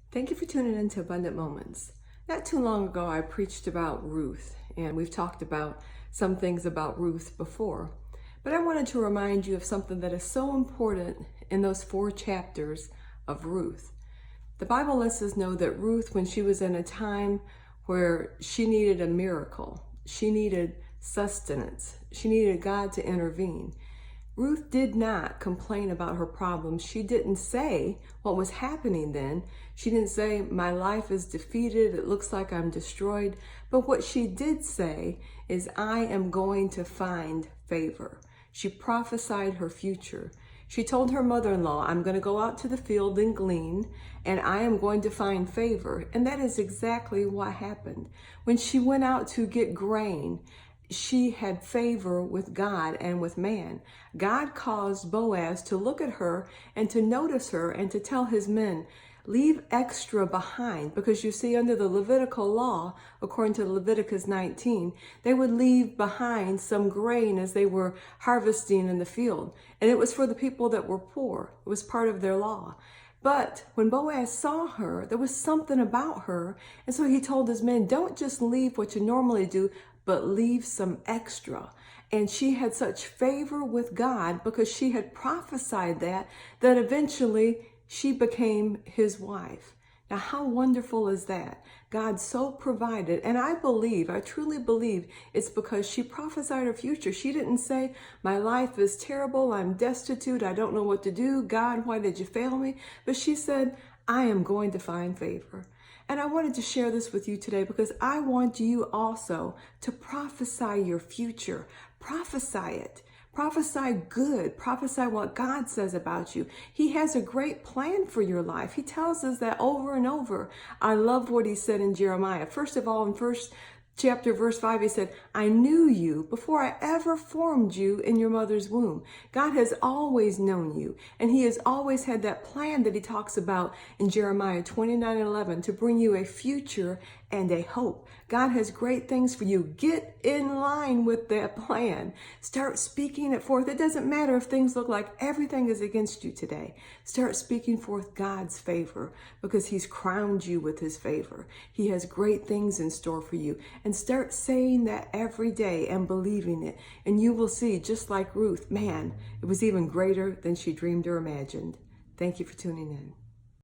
Thank you for tuning in to Abundant Moments. Not too long ago, I preached about Ruth, and we've talked about some things about Ruth before. But I wanted to remind you of something that is so important in those 4 chapters of Ruth. The Bible lets us know that Ruth, when she was in a time where she needed a miracle, she needed sustenance, she needed God to intervene, Ruth did not complain about her problems. She didn't say what was happening then. She didn't say, my life is defeated, it looks like I'm destroyed. But what she did say is, I am going to find favor. She prophesied her future. She told her mother-in-law, I'm going to go out to the field and glean, and I am going to find favor. And that is exactly what happened. When she went out to get grain, she had favor with God and with man. God caused Boaz to look at her and to notice her and to tell his men, leave extra behind, because you see, under the Levitical law, according to Leviticus 19, they would leave behind some grain as they were harvesting in the field. And it was for the people that were poor. It was part of their law. But when Boaz saw her, there was something about her. And so he told his men, don't just leave what you normally do, but leave some extra. And she had such favor with God because she had prophesied that eventually she became his wife. Now, how wonderful is that? God so provided. And I truly believe it's because she prophesied her future. She didn't say, my life is terrible, I'm destitute, I don't know what to do. God, why did you fail me? But she said, I am going to find favor. And I wanted to share this with you today because I want you also to prophesy your future. Prophesy it. Prophesy good. Prophesy what God says about you. He has a great plan for your life. He tells us that over and over. I love what he said in Jeremiah. First of all, in first chapter, verse 5, he said, I knew you before I ever formed you in your mother's womb. God has always known you, and he has always had that plan that he talks about in Jeremiah 29:11 to bring you a future and a hope. God has great things for you. Get in line with that plan. Start speaking it forth. It doesn't matter if things look like everything is against you today. Start speaking forth God's favor because he's crowned you with his favor. He has great things in store for you. And start saying that every day and believing it. And you will see, just like Ruth, man, it was even greater than she dreamed or imagined. Thank you for tuning in.